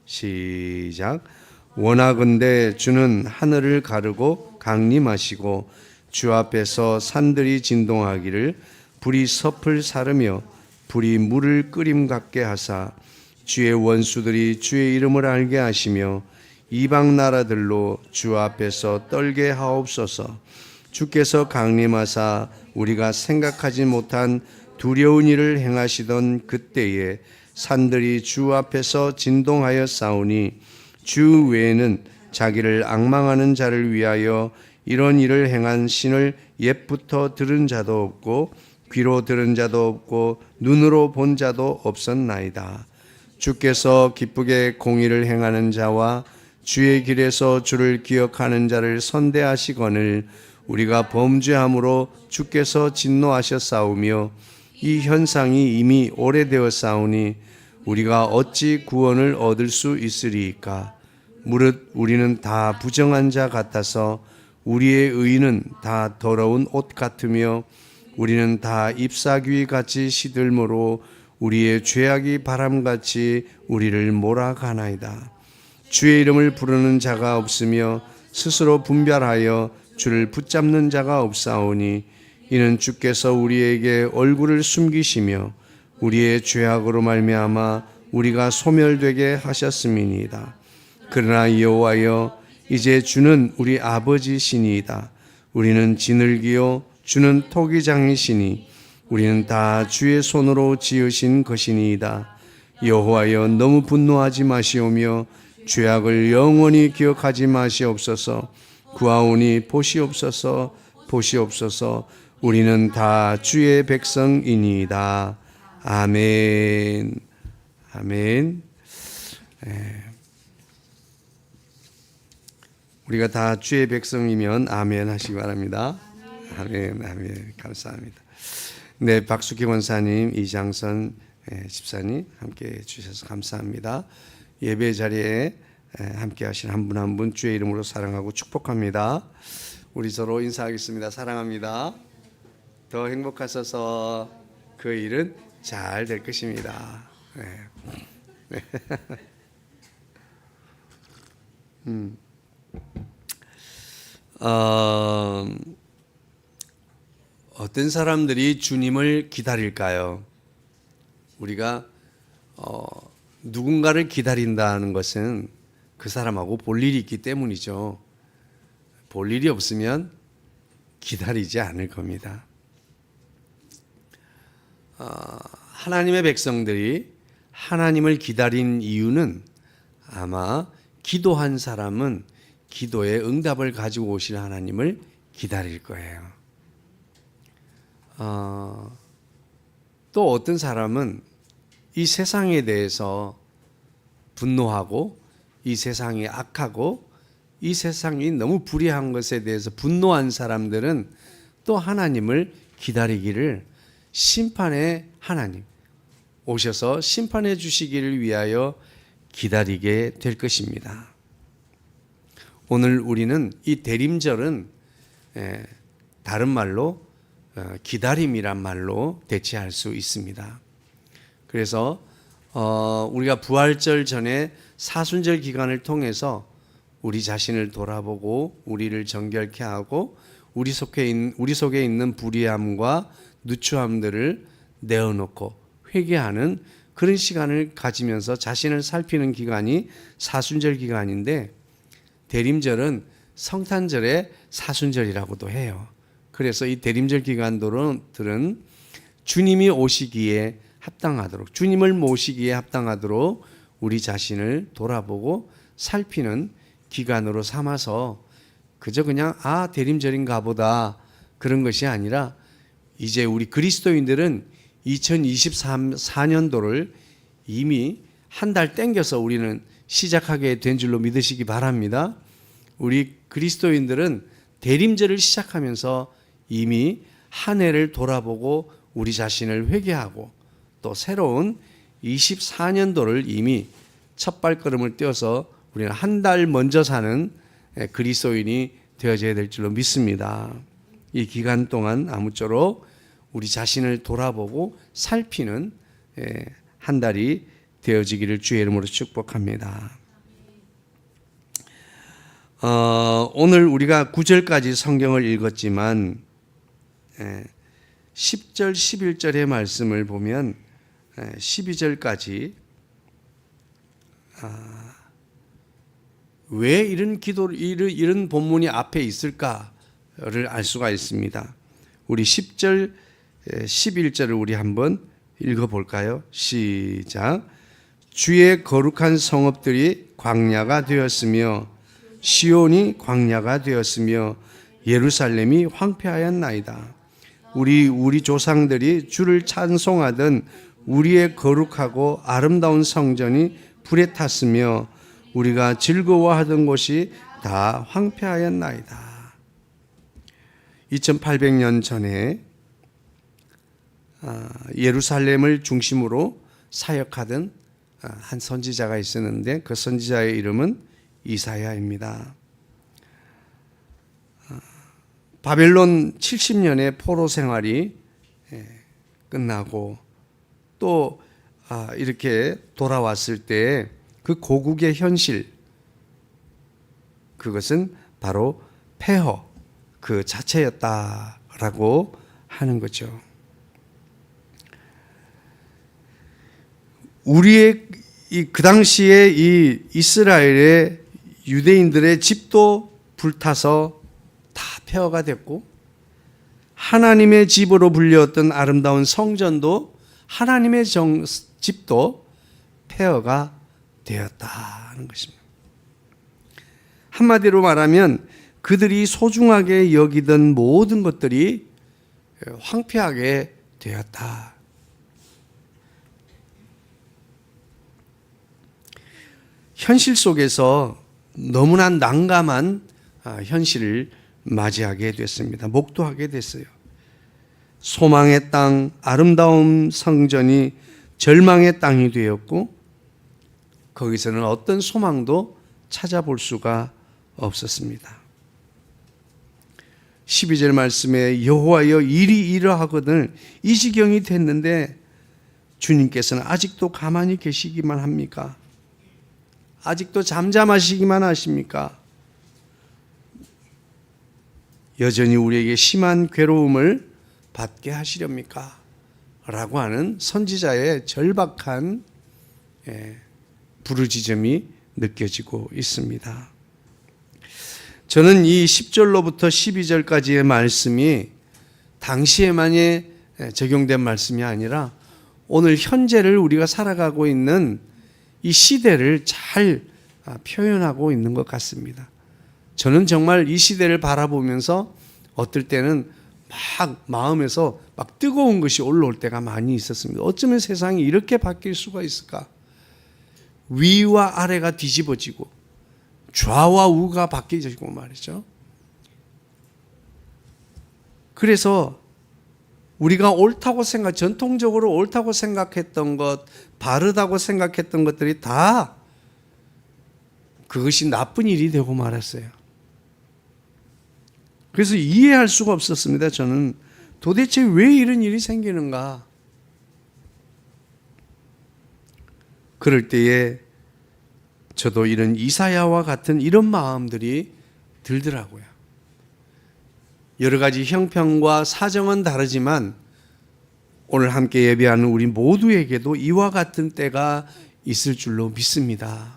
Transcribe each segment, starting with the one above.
시작. 원하건대 주는 하늘을 가르고 강림하시고 주 앞에서 산들이 진동하기를 불이 섭을 사르며 불이 물을 끓임 같게 하사 주의 원수들이 주의 이름을 알게 하시며 이방 나라들로 주 앞에서 떨게 하옵소서. 주께서 강림하사 우리가 생각하지 못한 두려운 일을 행하시던 그때에 산들이 주 앞에서 진동하여 싸우니 주 외에는 자기를 앙망하는 자를 위하여 이런 일을 행한 신을 옛부터 들은 자도 없고 귀로 들은 자도 없고 눈으로 본 자도 없었나이다. 주께서 기쁘게 공의를 행하는 자와 주의 길에서 주를 기억하는 자를 선대하시거늘 우리가 범죄함으로 주께서 진노하셨사오며 이 현상이 이미 오래되었사오니 우리가 어찌 구원을 얻을 수 있으리이까. 무릇 우리는 다 부정한 자 같아서 우리의 의는 다 더러운 옷 같으며 우리는 다 잎사귀 같이 시들므로 우리의 죄악이 바람같이 우리를 몰아가나이다. 주의 이름을 부르는 자가 없으며 스스로 분별하여 주를 붙잡는 자가 없사오니 이는 주께서 우리에게 얼굴을 숨기시며 우리의 죄악으로 말미암아 우리가 소멸되게 하셨음이니이다. 그러나 여호와여 이제 주는 우리 아버지시니이다. 우리는 지늘기요 주는 토기장이시니 우리는 다 주의 손으로 지으신 것이니이다. 여호와여 너무 분노하지 마시오며 죄악을 영원히 기억하지 마시옵소서. 구하오니 보시옵소서. 보시옵소서. 우리는 다 주의 백성이니이다. 아멘. 아멘. 우리가 다 주의 백성이면 아멘 하시기 바랍니다. 아멘. 아멘. 감사합니다. 네, 박수기 원사님, 이장선 집사님 함께 해 주셔서 감사합니다. 예배 자리에 함께 하신 한 분 한 분 주의 이름으로 사랑하고 축복합니다. 우리 서로 인사하겠습니다. 사랑합니다. 더 행복하셔서 그 일은 잘 될 것입니다. 네. 어떤 사람들이 주님을 기다릴까요? 우리가 누군가를 기다린다는 것은 그 사람하고 볼 일이 있기 때문이죠. 볼 일이 없으면 기다리지 않을 겁니다. 하나님의 백성들이 하나님을 기다린 이유는 아마 기도한 사람은 기도의 응답을 가지고 오실 하나님을 기다릴 거예요. 또 어떤 사람은 이 세상에 대해서 분노하고 이 세상이 악하고 이 세상이 너무 불의한 것에 대해서 분노한 사람들은 또 하나님을 기다리기를 심판의 하나님 오셔서 심판해 주시기를 위하여 기다리게 될 것입니다. 오늘 우리는 이 대림절은 다른 말로 기다림이란 말로 대체할 수 있습니다. 그래서 우리가 부활절 전에 사순절 기간을 통해서 우리 자신을 돌아보고 우리를 정결케 하고 우리 속에 있는 불의함과 누추함들을 내어놓고 회개하는 그런 시간을 가지면서 자신을 살피는 기간이 사순절 기간인데 대림절은 성탄절의 사순절이라고도 해요. 그래서 이 대림절 기간들은 주님이 오시기에 합당하도록, 주님을 모시기에 합당하도록 우리 자신을 돌아보고 살피는 기간으로 삼아서 그저 그냥 대림절인가 보다 그런 것이 아니라 이제 우리 그리스도인들은 2024년도를 이미 한 달 땡겨서 우리는 시작하게 된 줄로 믿으시기 바랍니다. 우리 그리스도인들은 대림절을 시작하면서 이미 한 해를 돌아보고 우리 자신을 회개하고 또 새로운 24년도를 이미 첫 발걸음을 떼어서 우리는 한 달 먼저 사는 그리스도인이 되어져야 될 줄로 믿습니다. 이 기간 동안 아무쪼록 우리 자신을 돌아보고 살피는 한 달이 되어지기를 주의 이름으로 축복합니다. 오늘 우리가 9절까지 성경을 읽었지만 10절, 11절의 말씀을 보면 12절까지 왜 이런 이런 본문이 앞에 있을까를 알 수가 있습니다. 우리 10절, 11절을 우리 한번 읽어볼까요? 시작. 주의 거룩한 성읍들이 광야가 되었으며 시온이 광야가 되었으며 예루살렘이 황폐하였나이다. 우리 조상들이 주를 찬송하던 우리의 거룩하고 아름다운 성전이 불에 탔으며 우리가 즐거워하던 곳이 다 황폐하였나이다. 2800년 전에 예루살렘을 중심으로 사역하던 한 선지자가 있었는데 그 선지자의 이름은 이사야입니다. 바벨론 70년의 포로 생활이 끝나고 또 이렇게 돌아왔을 때 그 고국의 현실, 그것은 바로 폐허 그 자체였다라고 하는 거죠. 우리의 그 당시에 이 이스라엘의 유대인들의 집도 불타서 다 폐허가 됐고 하나님의 집으로 불렸던 아름다운 성전도 하나님의 집도 폐허가 되었다는 것입니다. 한마디로 말하면 그들이 소중하게 여기던 모든 것들이 황폐하게 되었다. 현실 속에서 너무나 난감한 현실을 맞이하게 됐습니다. 목도하게 됐어요. 소망의 땅, 아름다운 성전이 절망의 땅이 되었고 거기서는 어떤 소망도 찾아볼 수가 없었습니다. 12절 말씀에 여호와여 일이 이러하거든 이 지경이 됐는데 주님께서는 아직도 가만히 계시기만 합니까? 아직도 잠잠하시기만 하십니까? 여전히 우리에게 심한 괴로움을 받게 하시렵니까? 라고 하는 선지자의 절박한 부르짖음이 느껴지고 있습니다. 저는 이 10절로부터 12절까지의 말씀이 당시에만이 적용된 말씀이 아니라 오늘 현재를 우리가 살아가고 있는 이 시대를 잘 표현하고 있는 것 같습니다. 저는 정말 이 시대를 바라보면서 어떨 때는 막 마음에서 막 뜨거운 것이 올라올 때가 많이 있었습니다. 어쩌면 세상이 이렇게 바뀔 수가 있을까? 위와 아래가 뒤집어지고 좌와 우가 바뀌어지고 말이죠. 그래서 우리가 옳다고 전통적으로 옳다고 생각했던 것, 바르다고 생각했던 것들이 다 그것이 나쁜 일이 되고 말았어요. 그래서 이해할 수가 없었습니다. 저는 도대체 왜 이런 일이 생기는가? 그럴 때에 저도 이런 이사야와 같은 이런 마음들이 들더라고요. 여러 가지 형편과 사정은 다르지만 오늘 함께 예배하는 우리 모두에게도 이와 같은 때가 있을 줄로 믿습니다.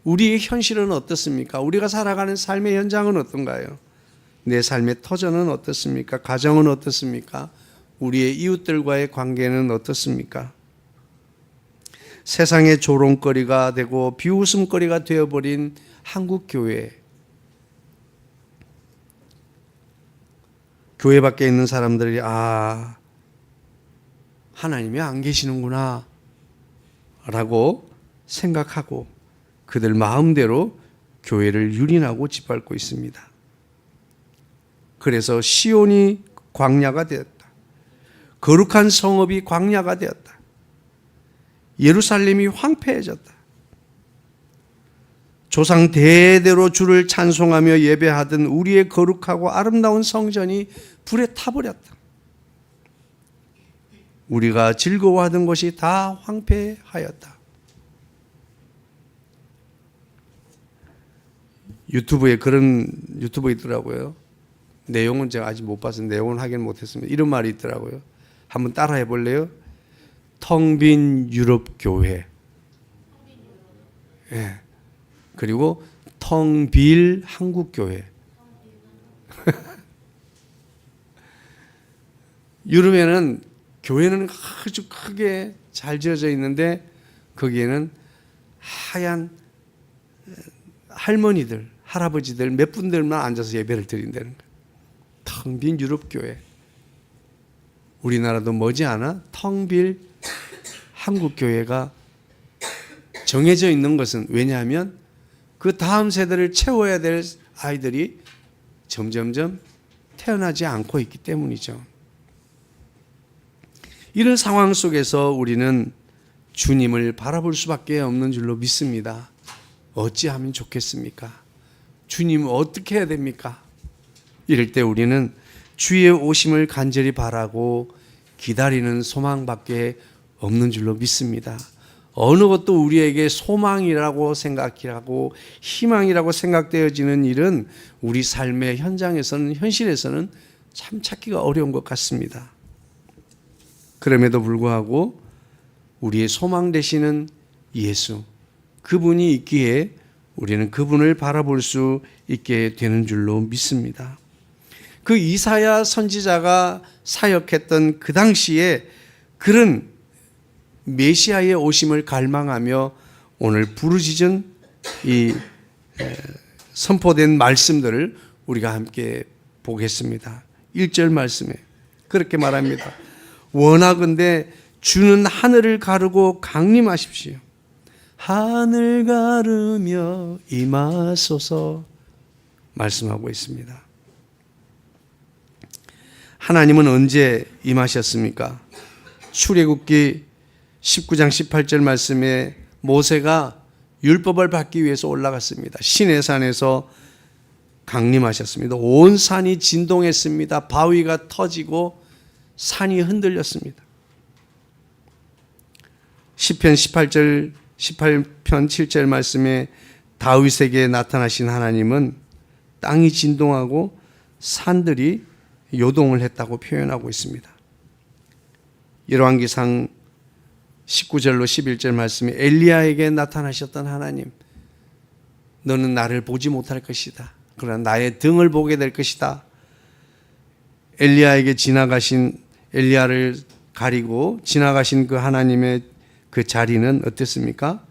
우리의 현실은 어떻습니까? 우리가 살아가는 삶의 현장은 어떤가요? 내 삶의 터전은 어떻습니까? 가정은 어떻습니까? 우리의 이웃들과의 관계는 어떻습니까? 세상의 조롱거리가 되고 비웃음거리가 되어버린 한국교회, 교회 밖에 있는 사람들이 하나님이 안 계시는구나 라고 생각하고 그들 마음대로 교회를 유린하고 짓밟고 있습니다. 그래서 시온이 광야가 되었다. 거룩한 성읍이 광야가 되었다. 예루살렘이 황폐해졌다. 조상 대대로 주를 찬송하며 예배하던 우리의 거룩하고 아름다운 성전이 불에 타버렸다. 우리가 즐거워하던 것이 다 황폐하였다. 유튜브에 그런 유튜브 있더라고요. 내용은 제가 아직 못 봐서 내용은 확인 못했습니다. 이런 말이 있더라고요. 한번 따라해 볼래요? 텅 빈 유럽 교회. 예. 그리고 텅 빌 한국 교회. 유럽에는 교회는 아주 크게 잘 지어져 있는데 거기에는 하얀 할머니들, 할아버지들 몇 분들만 앉아서 예배를 드린다는 거예요. 텅 빈 유럽 교회. 우리나라도 머지않아 텅 빌 한국 교회가 정해져 있는 것은 왜냐하면 그 다음 세대를 채워야 될 아이들이 점점점 태어나지 않고 있기 때문이죠. 이런 상황 속에서 우리는 주님을 바라볼 수밖에 없는 줄로 믿습니다. 어찌하면 좋겠습니까? 주님 어떻게 해야 됩니까? 이럴 때 우리는 주의 오심을 간절히 바라고 기다리는 소망밖에 없는 줄로 믿습니다. 어느 것도 우리에게 소망이라고 생각하고 희망이라고 생각되어지는 일은 우리 삶의 현장에서는, 현실에서는 참 찾기가 어려운 것 같습니다. 그럼에도 불구하고 우리의 소망 되시는 예수, 그분이 있기에 우리는 그분을 바라볼 수 있게 되는 줄로 믿습니다. 그 이사야 선지자가 사역했던 그 당시에 그런 메시아의 오심을 갈망하며 오늘 부르짖은 이 선포된 말씀들을 우리가 함께 보겠습니다. 1절 말씀에 그렇게 말합니다. 원하건대 주는 하늘을 가르고 강림하십시오. 하늘 가르며 임하소서 말씀하고 있습니다. 하나님은 언제 임하셨습니까? 출애굽기 19장 18절 말씀에 모세가 율법을 받기 위해서 올라갔습니다. 시내산에서 강림하셨습니다. 온 산이 진동했습니다. 바위가 터지고 산이 흔들렸습니다. 시편 18편 7절 말씀에 다윗에게 나타나신 하나님은 땅이 진동하고 산들이 요동을 했다고 표현하고 있습니다. 열왕기상 19절로 11절 말씀에 엘리야에게 나타나셨던 하나님, 너는 나를 보지 못할 것이다. 그러나 나의 등을 보게 될 것이다. 엘리야에게 엘리야를 가리고 지나가신 그 하나님의 그 자리는 어땠습니까?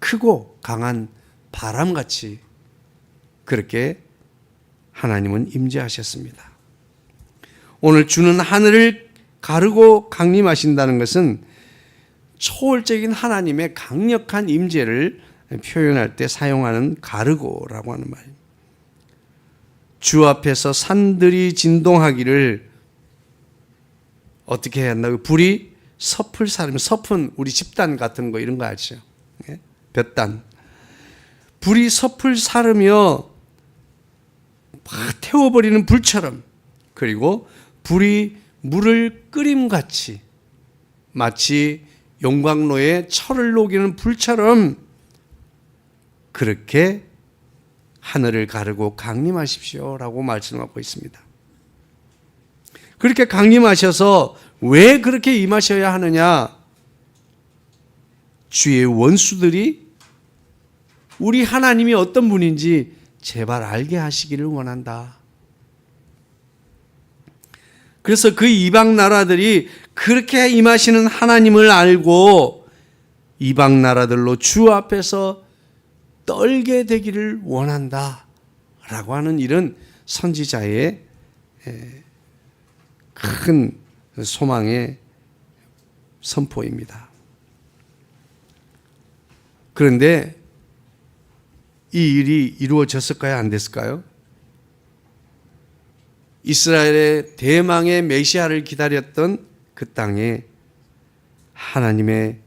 크고 강한 바람같이 그렇게 하나님은 임재하셨습니다. 오늘 주는 하늘을 가르고 강림하신다는 것은 초월적인 하나님의 강력한 임재를 표현할 때 사용하는 가르고라고 하는 말입니다. 주 앞에서 산들이 진동하기를 어떻게 해야 한다고? 불이 섭을 사르면, 섭은 우리 집단 같은 거 이런 거 아시죠? 볕단. 불이 섭을 사르며 막 태워버리는 불처럼, 그리고 불이 물을 끓임같이 마치 용광로에 철을 녹이는 불처럼 그렇게 하늘을 가르고 강림하십시오라고 말씀하고 있습니다. 그렇게 강림하셔서 왜 그렇게 임하셔야 하느냐? 주의 원수들이 우리 하나님이 어떤 분인지 제발 알게 하시기를 원한다. 그래서 그 이방 나라들이 그렇게 임하시는 하나님을 알고 이방 나라들로 주 앞에서 떨게 되기를 원한다 라고 하는 이런 선지자의 큰 소망의 선포입니다. 그런데 이 일이 이루어졌을까요? 안 됐을까요? 이스라엘의 대망의 메시아를 기다렸던 그 땅에 하나님의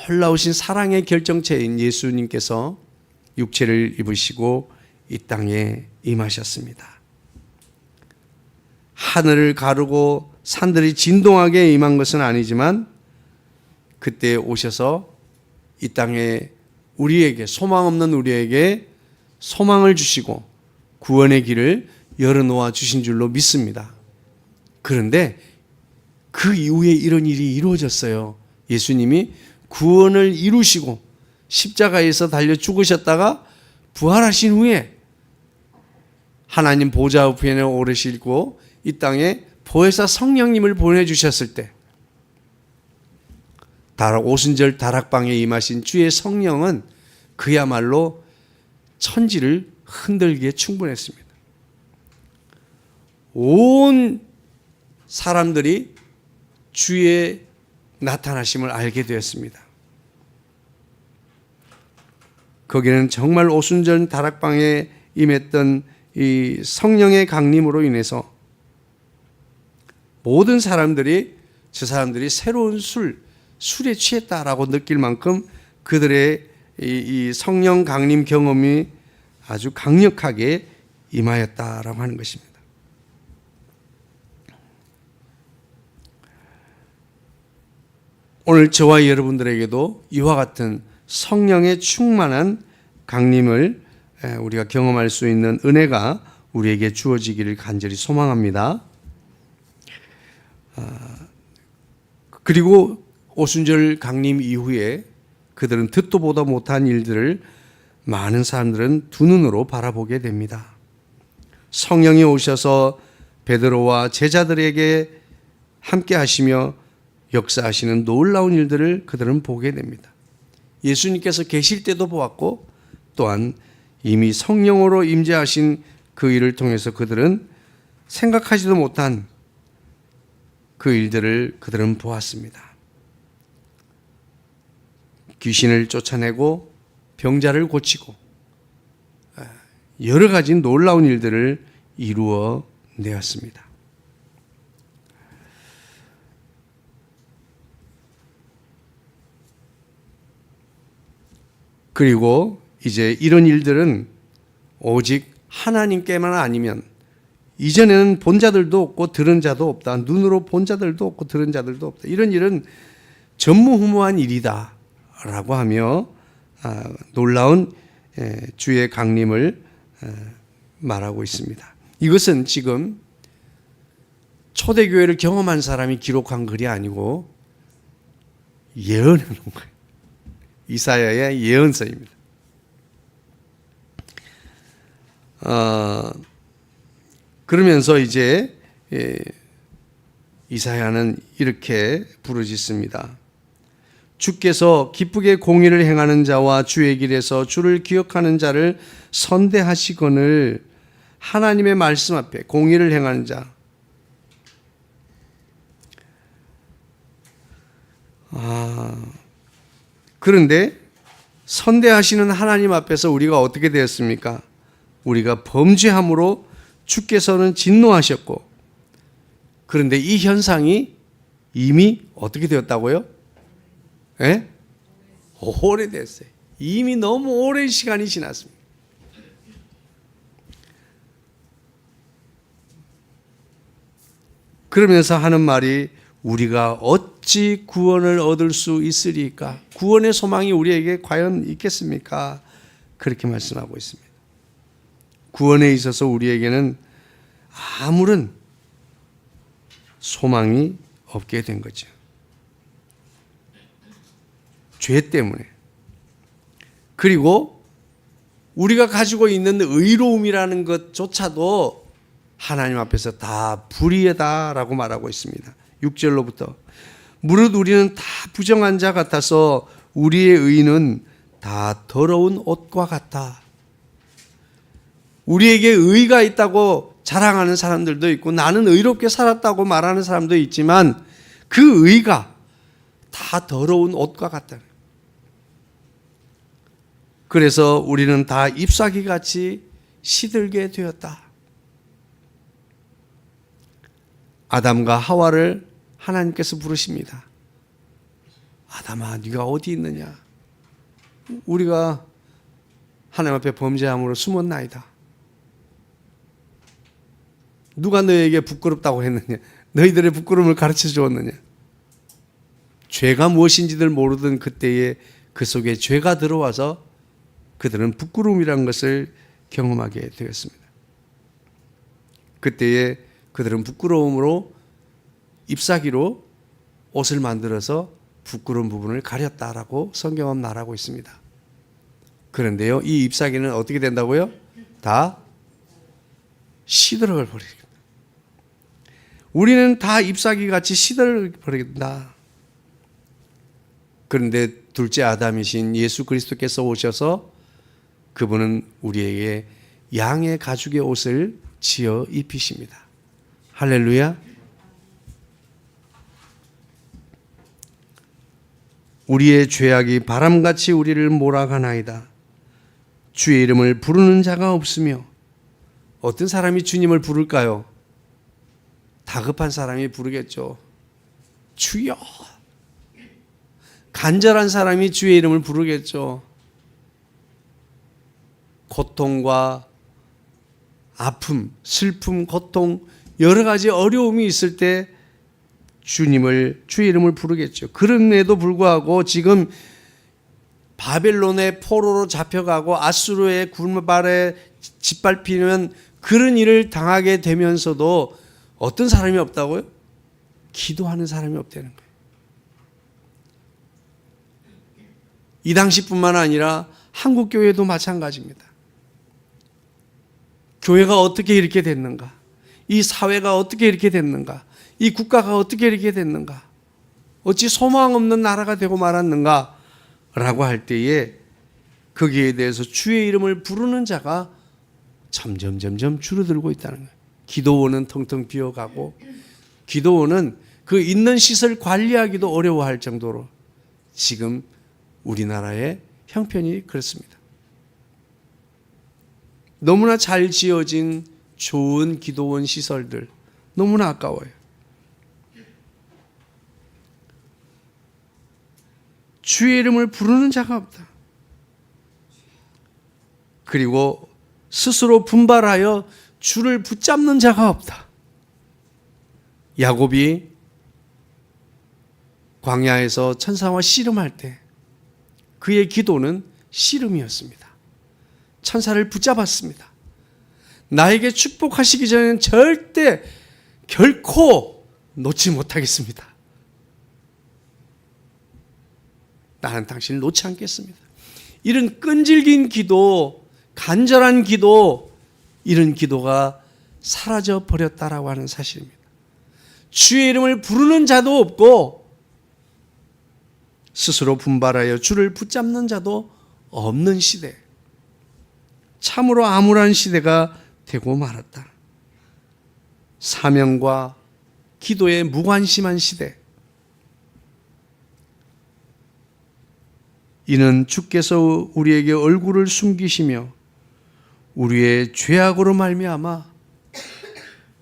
놀라우신 사랑의 결정체인 예수님께서 육체를 입으시고 이 땅에 임하셨습니다. 하늘을 가르고 산들이 진동하게 임한 것은 아니지만 그때 오셔서 이 땅에 우리에게, 소망 없는 우리에게 소망을 주시고 구원의 길을 열어놓아 주신 줄로 믿습니다. 그런데 그 이후에 이런 일이 이루어졌어요. 예수님이 구원을 이루시고 십자가에서 달려 죽으셨다가 부활하신 후에 하나님 보좌 우편에 오르시고 이 땅에 보혜사 성령님을 보내주셨을 때 오순절 다락방에 임하신 주의 성령은 그야말로 천지를 흔들기에 충분했습니다. 온 사람들이 주의 나타나심을 알게 되었습니다. 거기는 정말 오순절 다락방에 임했던 이 성령의 강림으로 인해서 모든 사람들이 저 사람들이 새로운 술에 취했다라고 느낄 만큼 그들의 이 성령 강림 경험이 아주 강력하게 임하였다라고 하는 것입니다. 오늘 저와 여러분들에게도 이와 같은 성령의 충만한 강림을 우리가 경험할 수 있는 은혜가 우리에게 주어지기를 간절히 소망합니다. 그리고 오순절 강림 이후에 그들은 듣도 보도 못한 일들을 많은 사람들은 두 눈으로 바라보게 됩니다. 성령이 오셔서 베드로와 제자들에게 함께 하시며 역사하시는 놀라운 일들을 그들은 보게 됩니다. 예수님께서 계실 때도 보았고 또한 이미 성령으로 임재하신 그 일을 통해서 그들은 생각하지도 못한 그 일들을 그들은 보았습니다. 귀신을 쫓아내고 병자를 고치고 여러 가지 놀라운 일들을 이루어 내었습니다. 그리고 이제 이런 일들은 오직 하나님께만 아니면 이전에는 본 자들도 없고 들은 자도 없다. 눈으로 본 자들도 없고 들은 자들도 없다. 이런 일은 전무후무한 일이다 라고 하며 놀라운 주의 강림을 말하고 있습니다. 이것은 지금 초대교회를 경험한 사람이 기록한 글이 아니고 예언해 놓은 거예요. 이사야의 예언서입니다. 그러면서 이제 이사야는 이렇게 부르짖습니다. 주께서 기쁘게 공의를 행하는 자와 주의 길에서 주를 기억하는 자를 선대하시거늘. 하나님의 말씀 앞에 공의를 행하는 자. 그런데 선대하시는 하나님 앞에서 우리가 어떻게 되었습니까? 우리가 범죄함으로 주께서는 진노하셨고, 그런데 이 현상이 이미 어떻게 되었다고요? 오래됐어요. 이미 너무 오랜 시간이 지났습니다. 그러면서 하는 말이 우리가 어찌 구원을 얻을 수 있으리까? 구원의 소망이 우리에게 과연 있겠습니까? 그렇게 말씀하고 있습니다. 구원에 있어서 우리에게는 아무런 소망이 없게 된 거죠. 죄 때문에. 그리고 우리가 가지고 있는 의로움이라는 것조차도 하나님 앞에서 다 불의하다라고 말하고 있습니다. 6절로부터 무릇 우리는 다 부정한 자 같아서 우리의 의는 다 더러운 옷과 같다. 우리에게 의가 있다고 자랑하는 사람들도 있고 나는 의롭게 살았다고 말하는 사람도 있지만 그 의가 다 더러운 옷과 같다. 그래서 우리는 다 잎사귀같이 시들게 되었다. 아담과 하와를 하나님께서 부르십니다. 아담아, 네가 어디 있느냐? 우리가 하나님 앞에 범죄함으로 숨었나이다. 누가 너에게 부끄럽다고 했느냐? 너희들의 부끄러움을 가르쳐 주었느냐? 죄가 무엇인지를 모르던 그때에 그 속에 죄가 들어와서 그들은 부끄러움이라는 것을 경험하게 되었습니다. 그때에 그들은 부끄러움으로 잎사귀로 옷을 만들어서 부끄러운 부분을 가렸다라고 성경은 말하고 있습니다. 그런데요, 이 잎사귀는 어떻게 된다고요? 다 시들어 버립니다. 우리는 다 잎사귀 같이 시들어 버린다. 그런데 둘째 아담이신 예수 그리스도께서 오셔서 그분은 우리에게 양의 가죽의 옷을 지어 입히십니다. 할렐루야. 우리의 죄악이 바람같이 우리를 몰아가나이다. 주의 이름을 부르는 자가 없으며. 어떤 사람이 주님을 부를까요? 다급한 사람이 부르겠죠. 주여. 간절한 사람이 주의 이름을 부르겠죠. 고통과 아픔, 슬픔, 고통, 여러 가지 어려움이 있을 때 주님을, 주의 이름을 부르겠죠. 그럼에도 불구하고 지금 바벨론의 포로로 잡혀가고 아수르의 굴발에 짓밟히는 그런 일을 당하게 되면서도 어떤 사람이 없다고요? 기도하는 사람이 없다는 거예요. 이 당시뿐만 아니라 한국 교회도 마찬가지입니다. 교회가 어떻게 이렇게 됐는가? 이 사회가 어떻게 이렇게 됐는가? 이 국가가 어떻게 이렇게 됐는가? 어찌 소망 없는 나라가 되고 말았는가? 라고 할 때에 거기에 대해서 주의 이름을 부르는 자가 점점 줄어들고 있다는 거예요. 기도원은 텅텅 비어가고, 기도원은 그 있는 시설 관리하기도 어려워할 정도로 지금 우리나라의 형편이 그렇습니다. 너무나 잘 지어진 좋은 기도원 시설들 너무나 아까워요. 주의 이름을 부르는 자가 없다. 그리고 스스로 분발하여 주를 붙잡는 자가 없다. 야곱이 광야에서 천사와 씨름할 때 그의 기도는 씨름이었습니다. 천사를 붙잡았습니다. 나에게 축복하시기 전에는 절대 결코 놓지 못하겠습니다. 나는 당신을 놓지 않겠습니다. 이런 끈질긴 기도, 간절한 기도, 이런 기도가 사라져 버렸다라고 하는 사실입니다. 주의 이름을 부르는 자도 없고 스스로 분발하여 주를 붙잡는 자도 없는 시대, 참으로 암울한 시대가 되고 말았다. 사명과 기도에 무관심한 시대. 이는 주께서 우리에게 얼굴을 숨기시며 우리의 죄악으로 말미암아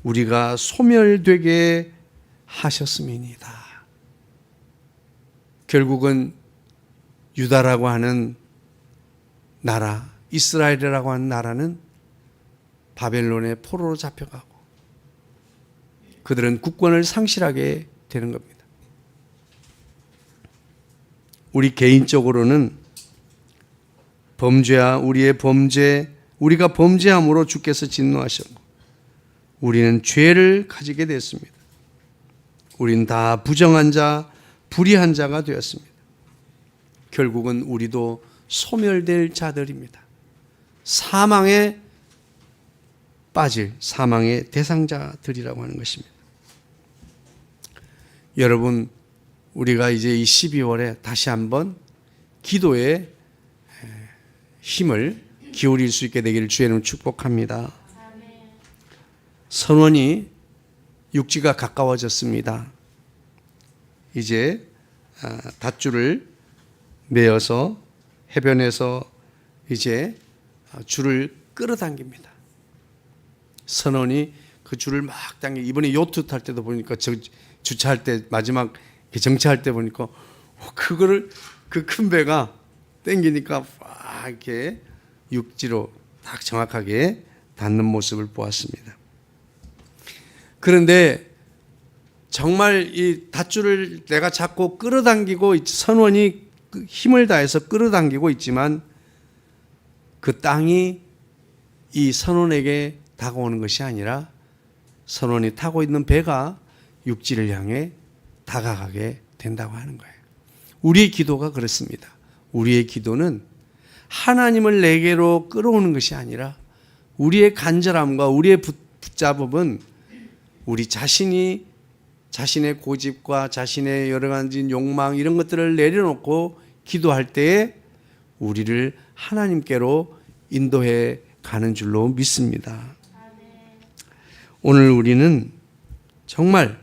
우리가 소멸되게 하셨음이니이다. 결국은 유다라고 하는 나라, 이스라엘이라고 하는 나라는 바벨론의 포로로 잡혀가고 그들은 국권을 상실하게 되는 겁니다. 우리 개인적으로는 범죄와 우리의 범죄, 우리가 범죄함으로 주께서 진노하셨고 우리는 죄를 가지게 됐습니다. 우린 다 부정한 자, 불의한 자가 되었습니다. 결국은 우리도 소멸될 자들입니다. 사망에 빠질 사망의 대상자들이라고 하는 것입니다. 여러분, 우리가 이제 이 12월에 다시 한번 기도에 힘을 기울일 수 있게 되기를 주의 이름으로 축복합니다. 선원이 육지가 가까워졌습니다. 이제 닷줄을 메어서 해변에서 이제 줄을 끌어당깁니다. 선원이 그 줄을 막 당겨. 이번에 요트 탈 때도 보니까 주차할 때 마지막 정차할 때 보니까 그거를 그 큰 배가 당기니까 막 이렇게 육지로 딱 정확하게 닿는 모습을 보았습니다. 그런데 정말 이 닷줄을 내가 잡고 끌어당기고 선원이 힘을 다해서 끌어당기고 있지만 그 땅이 이 선원에게 다가오는 것이 아니라 선원이 타고 있는 배가 육지를 향해 다가가게 된다고 하는 거예요. 우리의 기도가 그렇습니다. 우리의 기도는 하나님을 내게로 끌어오는 것이 아니라 우리의 간절함과 우리의 붙잡음은 우리 자신이 자신의 고집과 자신의 여러 가지 욕망 이런 것들을 내려놓고 기도할 때에 우리를 하나님께로 인도해 가는 줄로 믿습니다. 오늘 우리는 정말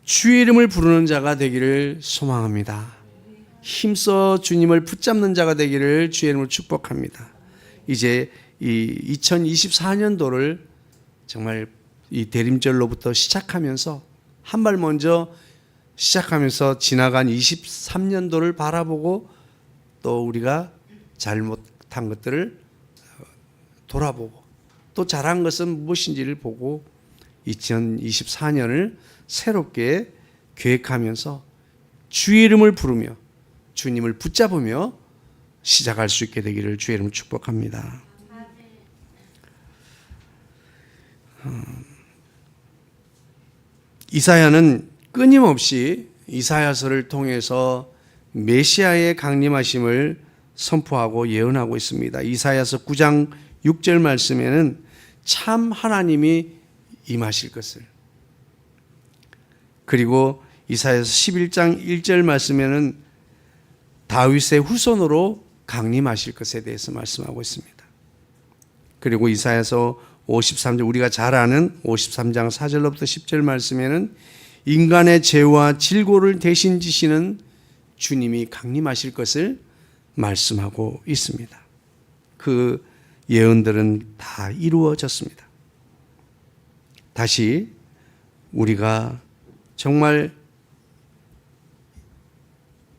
주의 이름을 부르는 자가 되기를 소망합니다. 힘써 주님을 붙잡는 자가 되기를 주의 이름으로 축복합니다. 이제 이 2024년도를 정말 이 대림절로부터 시작하면서 한 발 먼저 시작하면서 지나간 23년도를 바라보고 또 우리가 잘못한 것들을 돌아보고 또 잘한 것은 무엇인지를 보고 2024년을 새롭게 계획하면서 주의 이름을 부르며 주님을 붙잡으며 시작할 수 있게 되기를 주의 이름으로 축복합니다. 이사야는 끊임없이 이사야서를 통해서 메시아의 강림하심을 선포하고 예언하고 있습니다. 이사야서 9장 6절 말씀에는 참 하나님이 임하실 것을, 그리고 이사야서 11장 1절 말씀에는 다윗의 후손으로 강림하실 것에 대해서 말씀하고 있습니다. 그리고 이사야서 53절, 우리가 잘 아는 53장 4절로부터 10절 말씀에는 인간의 죄와 질고를 대신 지시는 주님이 강림하실 것을 말씀하고 있습니다. 그 예언들은 다 이루어졌습니다. 다시 우리가 정말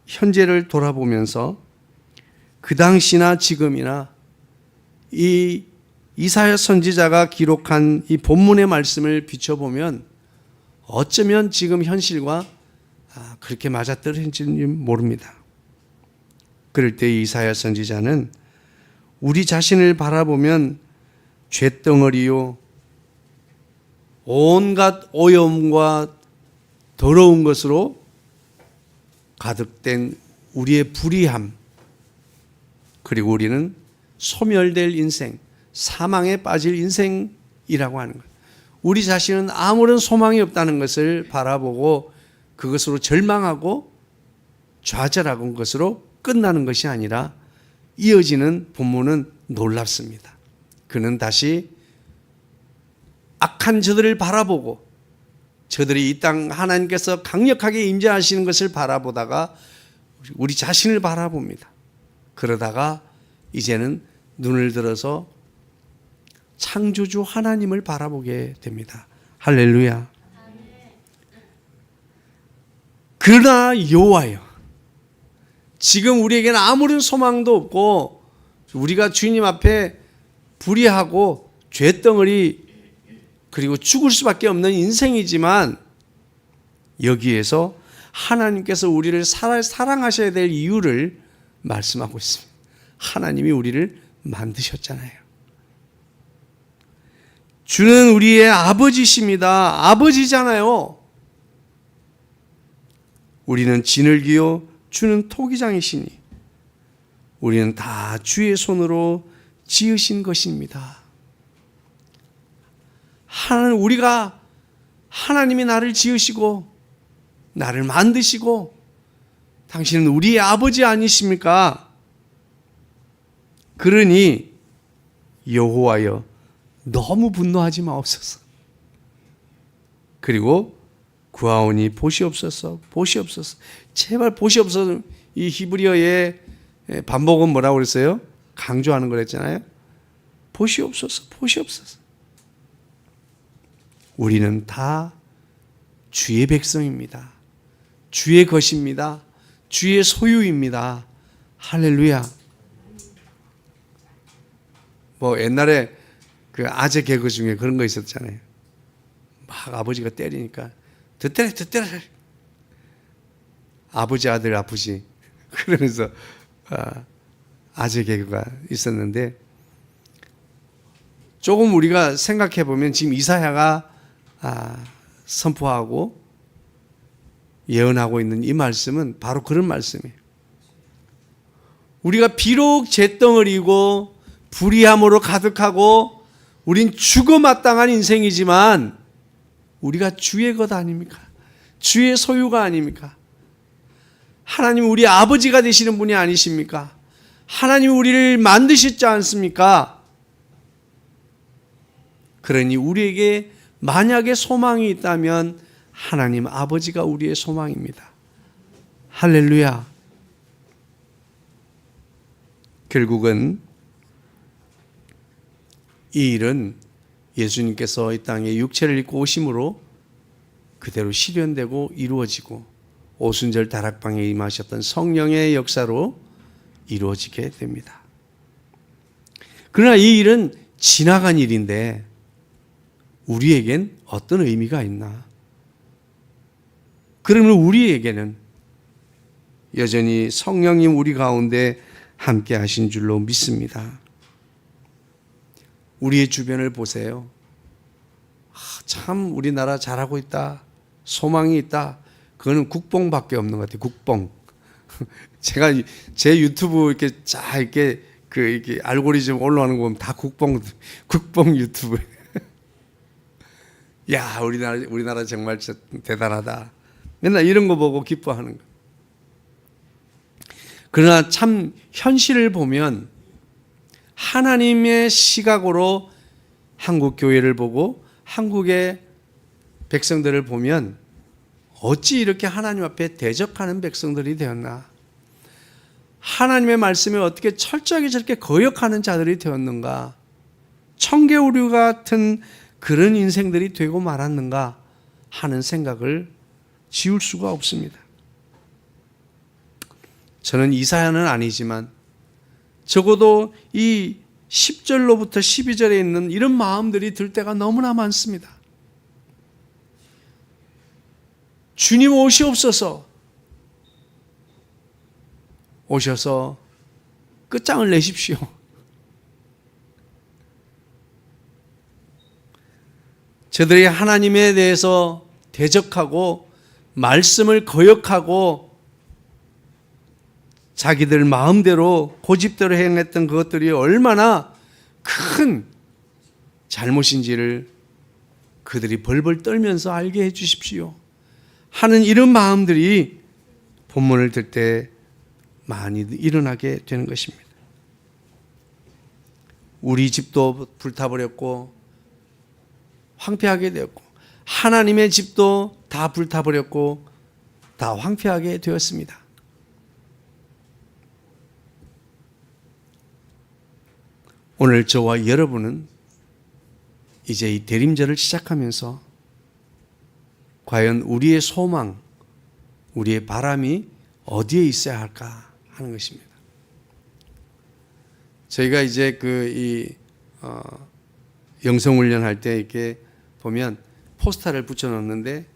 현재를 돌아보면서 그 당시나 지금이나 이 이사야 선지자가 기록한 이 본문의 말씀을 비춰보면 어쩌면 지금 현실과 그렇게 맞아떨어질지는 모릅니다. 그럴 때 이사야 선지자는 우리 자신을 바라보면 쇳덩어리요 온갖 오염과 더러운 것으로 가득된 우리의 불의함, 그리고 우리는 소멸될 인생, 사망에 빠질 인생이라고 하는 거예요. 우리 자신은 아무런 소망이 없다는 것을 바라보고 그것으로 절망하고 좌절하는 것으로 끝나는 것이 아니라 이어지는 본문은 놀랍습니다. 그는 다시 악한 저들을 바라보고 저들이 이 땅 하나님께서 강력하게 임재하시는 것을 바라보다가 우리 자신을 바라봅니다. 그러다가 이제는 눈을 들어서 창조주 하나님을 바라보게 됩니다. 할렐루야. 그러나 여호와여, 지금 우리에게는 아무런 소망도 없고 우리가 주님 앞에 불의하고 죄덩어리 그리고 죽을 수밖에 없는 인생이지만 여기에서 하나님께서 우리를 사랑하셔야 될 이유를 말씀하고 있습니다. 하나님이 우리를 만드셨잖아요. 주는 우리의 아버지십니다. 아버지잖아요. 우리는 진흙이요 주는 토기장이시니 우리는 다 주의 손으로 지으신 것입니다. 우리가 하나님이 나를 지으시고 나를 만드시고 당신은 우리의 아버지 아니십니까? 그러니 여호와여 너무 분노하지 마옵소서. 그리고 구하오니 보시옵소서, 보시옵소서. 제발 보시옵소서. 이 히브리어의 반복은 뭐라고 그랬어요? 강조하는 거랬잖아요. 보시옵소서, 보시옵소서. 우리는 다 주의 백성입니다. 주의 것입니다. 주의 소유입니다. 할렐루야. 뭐 옛날에 그 아재 개그 중에 그런 거 있었잖아요. 막 아버지가 때리니까 더 때려, 더 때려. 아버지 아들 아프지. 그러면서 아재 개그가 있었는데, 조금 우리가 생각해 보면 지금 이사야가 선포하고 예언하고 있는 이 말씀은 바로 그런 말씀이에요. 우리가 비록 잿덩어리고 불의함으로 가득하고 우린 죽어마땅한 인생이지만 우리가 주의 것 아닙니까? 주의 소유가 아닙니까? 하나님 우리 아버지가 되시는 분이 아니십니까? 하나님 우리를 만드셨지 않습니까? 그러니 우리에게 만약에 소망이 있다면 하나님 아버지가 우리의 소망입니다. 할렐루야. 결국은 이 일은 예수님께서 이 땅에 육체를 입고 오심으로 그대로 실현되고 이루어지고 오순절 다락방에 임하셨던 성령의 역사로 이루어지게 됩니다. 그러나 이 일은 지나간 일인데 우리에겐 어떤 의미가 있나? 그러면 우리에게는 여전히 성령님 우리 가운데 함께 하신 줄로 믿습니다. 우리의 주변을 보세요. 참 우리나라 잘하고 있다. 소망이 있다. 그거는 국뽕밖에 없는 것 같아요. 국뽕. 제가 제 유튜브 이렇게 이렇게 알고리즘 올라오는 거 보면 다 국뽕 유튜브. 야, 우리나라 정말 대단하다. 맨날 이런 거 보고 기뻐하는 거. 그러나 참 현실을 보면 하나님의 시각으로 한국 교회를 보고 한국의 백성들을 보면 어찌 이렇게 하나님 앞에 대적하는 백성들이 되었나? 하나님의 말씀에 어떻게 철저하게 저렇게 거역하는 자들이 되었는가? 청개구리 같은 그런 인생들이 되고 말았는가 하는 생각을 지울 수가 없습니다. 저는 이사야는 아니지만 적어도 이 10절로부터 12절에 있는 이런 마음들이 들 때가 너무나 많습니다. 주님 오시옵소서. 오셔서 끝장을 내십시오. 저들이 하나님에 대해서 대적하고 말씀을 거역하고 자기들 마음대로 고집대로 행했던 그것들이 얼마나 큰 잘못인지를 그들이 벌벌 떨면서 알게 해 주십시오 하는 이런 마음들이 본문을 들 때 많이 일어나게 되는 것입니다. 우리 집도 불타버렸고 황폐하게 되었고 하나님의 집도 다 불타버렸고 다 황폐하게 되었습니다. 오늘 저와 여러분은 이제 이 대림절을 시작하면서 과연 우리의 소망, 우리의 바람이 어디에 있어야 할까 하는 것입니다. 저희가 이제 영성훈련 할 때 이렇게 보면 포스터를 붙여놓는데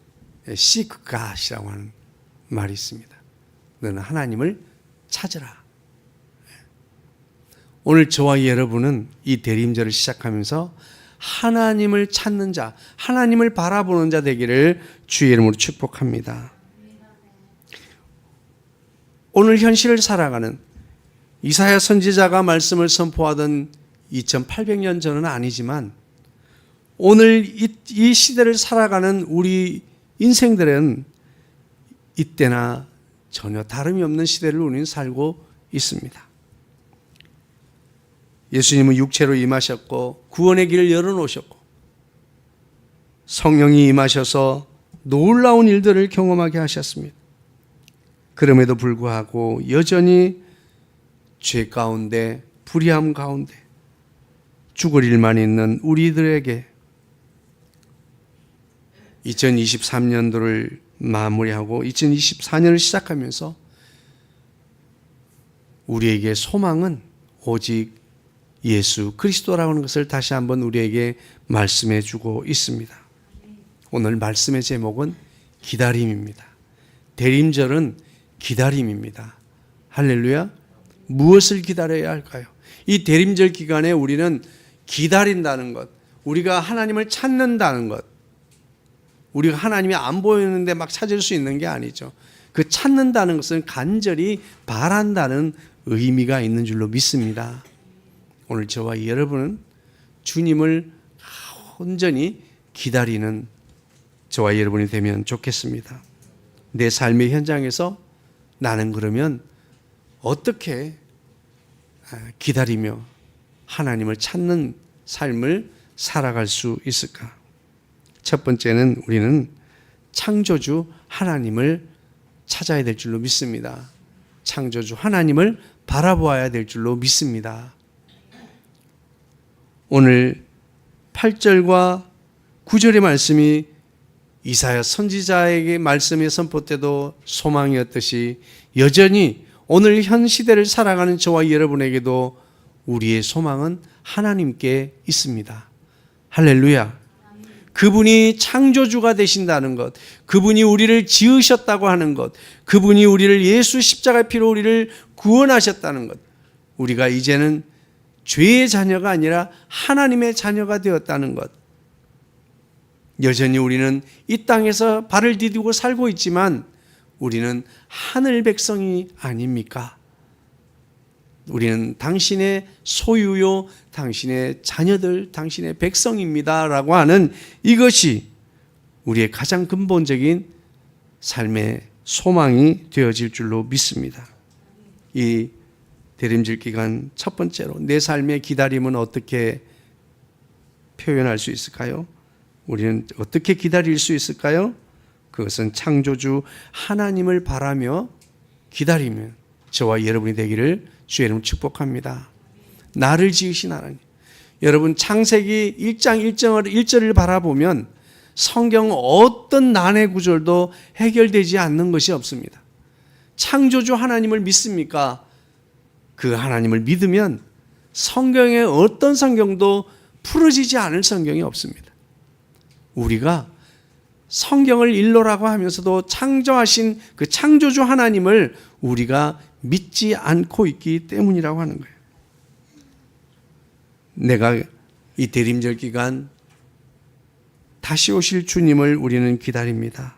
Seek God이라고 하는 말이 있습니다. 너는 하나님을 찾으라. 오늘 저와 여러분은 이 대림절을 시작하면서 하나님을 찾는 자, 하나님을 바라보는 자 되기를 주의 이름으로 축복합니다. 오늘 현실을 살아가는 이사야 선지자가 말씀을 선포하던 2800년 전은 아니지만 오늘 이 시대를 살아가는 우리 인생들은 이때나 전혀 다름이 없는 시대를 우리는 살고 있습니다. 예수님은 육체로 임하셨고 구원의 길을 열어놓으셨고 성령이 임하셔서 놀라운 일들을 경험하게 하셨습니다. 그럼에도 불구하고 여전히 죄 가운데 불의함 가운데 죽을 일만 있는 우리들에게 2023년도를 마무리하고 2024년을 시작하면서 우리에게 소망은 오직 예수 그리스도라고 하는 것을 다시 한번 우리에게 말씀해 주고 있습니다. 오늘 말씀의 제목은 기다림입니다. 대림절은 기다림입니다. 할렐루야. 무엇을 기다려야 할까요? 이 대림절 기간에 우리는 기다린다는 것, 우리가 하나님을 찾는다는 것, 우리가 하나님이 안 보이는데 막 찾을 수 있는 게 아니죠. 그 찾는다는 것은 간절히 바란다는 의미가 있는 줄로 믿습니다. 오늘 저와 여러분은 주님을 온전히 기다리는 저와 여러분이 되면 좋겠습니다. 내 삶의 현장에서 나는 그러면 어떻게 기다리며 하나님을 찾는 삶을 살아갈 수 있을까? 첫 번째는 우리는 창조주 하나님을 찾아야 될 줄로 믿습니다. 창조주 하나님을 바라보아야 될 줄로 믿습니다. 오늘 8절과 9절의 말씀이 이사야 선지자에게 말씀의 선포 때도 소망이었듯이 여전히 오늘 현 시대를 살아가는 저와 여러분에게도 우리의 소망은 하나님께 있습니다. 할렐루야. 그분이 창조주가 되신다는 것, 그분이 우리를 지으셨다고 하는 것, 그분이 우리를 예수 십자가의 피로 우리를 구원하셨다는 것, 우리가 이제는 죄의 자녀가 아니라 하나님의 자녀가 되었다는 것. 여전히 우리는 이 땅에서 발을 디디고 살고 있지만 우리는 하늘 백성이 아닙니까? 우리는 당신의 소유요, 당신의 자녀들, 당신의 백성입니다 라고 하는 이것이 우리의 가장 근본적인 삶의 소망이 되어질 줄로 믿습니다. 이 대림절 기간 첫 번째로 내 삶의 기다림은 어떻게 표현할 수 있을까요? 우리는 어떻게 기다릴 수 있을까요? 그것은 창조주 하나님을 바라며 기다리며 저와 여러분이 되기를 주의 이름으로 축복합니다. 나를 지으신 하나님. 여러분 창세기 1장 1절을 바라보면 성경 어떤 난해 구절도 해결되지 않는 것이 없습니다. 창조주 하나님을 믿습니까? 그 하나님을 믿으면 성경의 어떤 성경도 풀어지지 않을 성경이 없습니다. 우리가 성경을 일러라고 하면서도 창조하신 그 창조주 하나님을 우리가 믿지 않고 있기 때문이라고 하는 거예요. 내가 이 대림절 기간 다시 오실 주님을 우리는 기다립니다.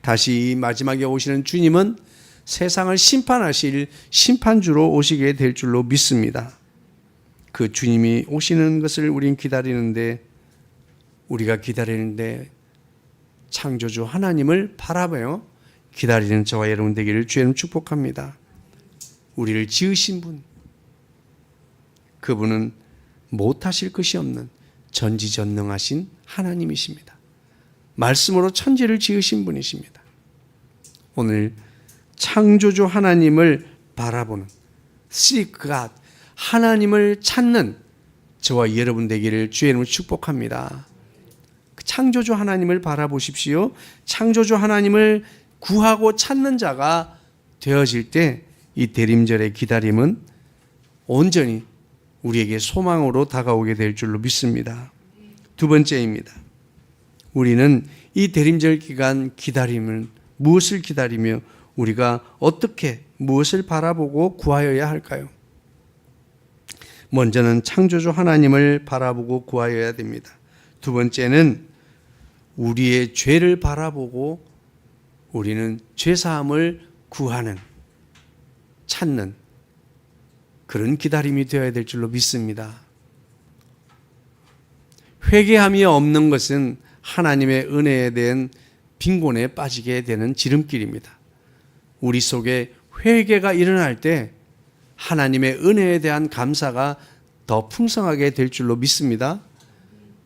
다시 이 마지막에 오시는 주님은 세상을 심판하실 심판주로 오시게 될 줄로 믿습니다. 그 주님이 오시는 것을 우리는 기다리는데 우리가 기다리는데 창조주 하나님을 바라보며 기다리는 저와 여러분 되기를 주님 축복합니다. 우리를 지으신 분, 그분은 못하실 것이 없는 전지전능하신 하나님이십니다. 말씀으로 천지를 지으신 분이십니다. 오늘 창조주 하나님을 바라보는 Seek God, 하나님을 찾는 저와 여러분 되기를 주의 이름으로 축복합니다. 창조주 하나님을 바라보십시오. 창조주 하나님을 구하고 찾는 자가 되어질 때 이 대림절의 기다림은 온전히 우리에게 소망으로 다가오게 될 줄로 믿습니다. 두 번째입니다. 우리는 이 대림절 기간 기다림은 무엇을 기다리며 우리가 어떻게 무엇을 바라보고 구하여야 할까요? 먼저는 창조주 하나님을 바라보고 구하여야 됩니다. 두 번째는 우리의 죄를 바라보고 우리는 죄사함을 구하는, 찾는 그런 기다림이 되어야 될 줄로 믿습니다. 회개함이 없는 것은 하나님의 은혜에 대한 빈곤에 빠지게 되는 지름길입니다. 우리 속에 회개가 일어날 때 하나님의 은혜에 대한 감사가 더 풍성하게 될 줄로 믿습니다.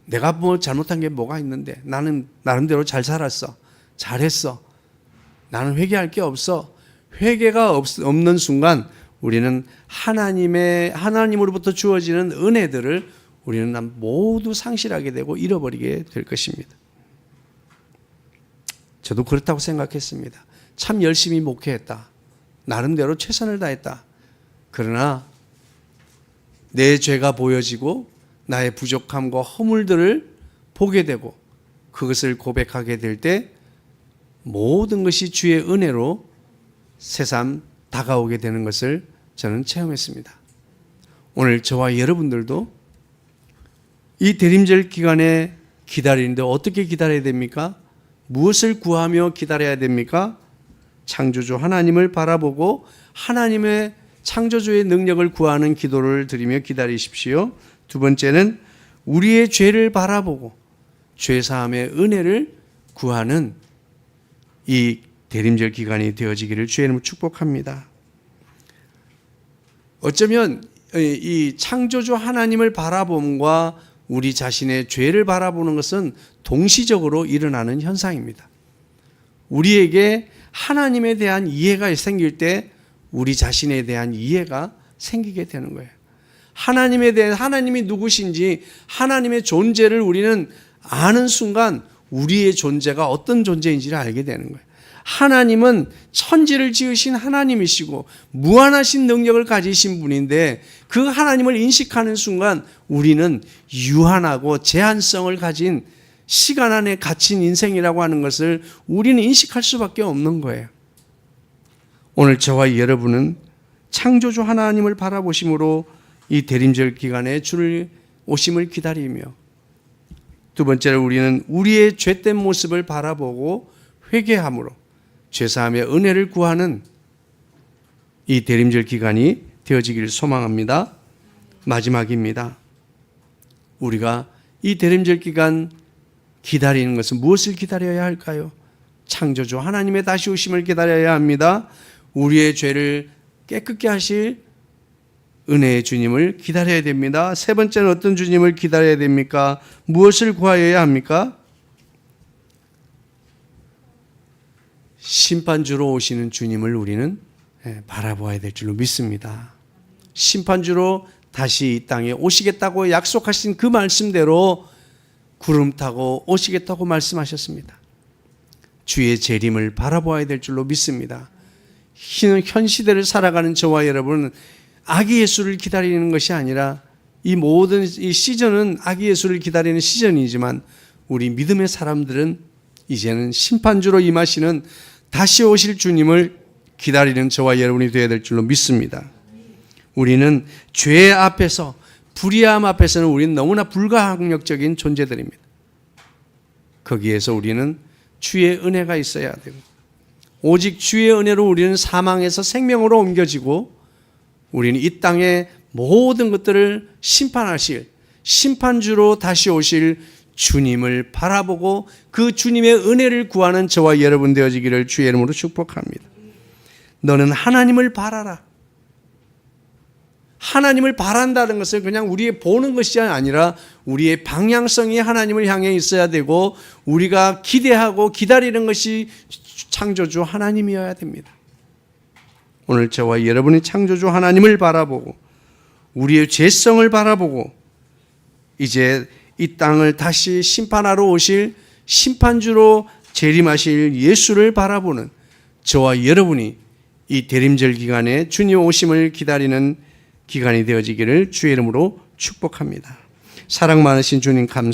내가 뭐 잘못한 게 뭐가 있는데 나는 나름대로 잘 살았어, 잘했어, 나는 회개할 게 없어. 회개가 없는 순간 우리는 하나님으로부터 주어지는 은혜들을 우리는 모두 상실하게 되고 잃어버리게 될 것입니다. 저도 그렇다고 생각했습니다. 참 열심히 목회했다. 나름대로 최선을 다했다. 그러나 내 죄가 보여지고 나의 부족함과 허물들을 보게 되고 그것을 고백하게 될 때 모든 것이 주의 은혜로 새삼 다가오게 되는 것을 저는 체험했습니다. 오늘 저와 여러분들도 이 대림절 기간에 기다리는데 어떻게 기다려야 됩니까? 무엇을 구하며 기다려야 됩니까? 창조주 하나님을 바라보고 하나님의 창조주의 능력을 구하는 기도를 드리며 기다리십시오. 두 번째는 우리의 죄를 바라보고 죄사함의 은혜를 구하는 이 대림절 기간이 되어지기를 주의 이름으로 축복합니다. 어쩌면 이 창조주 하나님을 바라봄과 우리 자신의 죄를 바라보는 것은 동시적으로 일어나는 현상입니다. 우리에게 하나님에 대한 이해가 생길 때 우리 자신에 대한 이해가 생기게 되는 거예요. 하나님에 대해 하나님이 누구신지 하나님의 존재를 우리는 아는 순간 우리의 존재가 어떤 존재인지를 알게 되는 거예요. 하나님은 천지를 지으신 하나님이시고 무한하신 능력을 가지신 분인데 그 하나님을 인식하는 순간 우리는 유한하고 제한성을 가진 시간 안에 갇힌 인생이라고 하는 것을 우리는 인식할 수밖에 없는 거예요. 오늘 저와 여러분은 창조주 하나님을 바라보심으로 이 대림절 기간에 주를 오심을 기다리며, 두 번째로 우리는 우리의 죄된 모습을 바라보고 회개함으로 죄사함의 은혜를 구하는 이 대림절 기간이 되어지기를 소망합니다. 마지막입니다. 우리가 이 대림절 기간 기다리는 것은 무엇을 기다려야 할까요? 창조주 하나님의 다시 오심을 기다려야 합니다. 우리의 죄를 깨끗게 하실 은혜의 주님을 기다려야 됩니다. 세 번째는 어떤 주님을 기다려야 됩니까? 무엇을 구하여야 합니까? 심판주로 오시는 주님을 우리는 바라보아야 될 줄로 믿습니다. 심판주로 다시 이 땅에 오시겠다고 약속하신 그 말씀대로 구름 타고 오시겠다고 말씀하셨습니다. 주의 재림을 바라보아야 될 줄로 믿습니다. 현 시대를 살아가는 저와 여러분은 아기 예수를 기다리는 것이 아니라 이 모든 이 시즌은 아기 예수를 기다리는 시즌이지만 우리 믿음의 사람들은 이제는 심판주로 임하시는 다시 오실 주님을 기다리는 저와 여러분이 되어야 될 줄로 믿습니다. 우리는 죄 앞에서, 불의함 앞에서는 우리는 너무나 불가항력적인 존재들입니다. 거기에서 우리는 주의 은혜가 있어야 되고, 오직 주의 은혜로 우리는 사망에서 생명으로 옮겨지고, 우리는 이 땅의 모든 것들을 심판하실 심판주로 다시 오실 주님을 바라보고 그 주님의 은혜를 구하는 저와 여러분 되어지기를 주의 이름으로 축복합니다. 너는 하나님을 바라라. 하나님을 바란다는 것은 그냥 우리의 보는 것이 아니라 우리의 방향성이 하나님을 향해 있어야 되고 우리가 기대하고 기다리는 것이 창조주 하나님이어야 됩니다. 오늘 저와 여러분이 창조주 하나님을 바라보고 우리의 죄성을 바라보고 이제 이 땅을 다시 심판하러 오실 심판주로 재림하실 예수를 바라보는 저와 여러분이 이 대림절 기간에 주님 오심을 기다리는 기간이 되어지기를 주의 이름으로 축복합니다. 사랑 많으신 주님 감사합니다.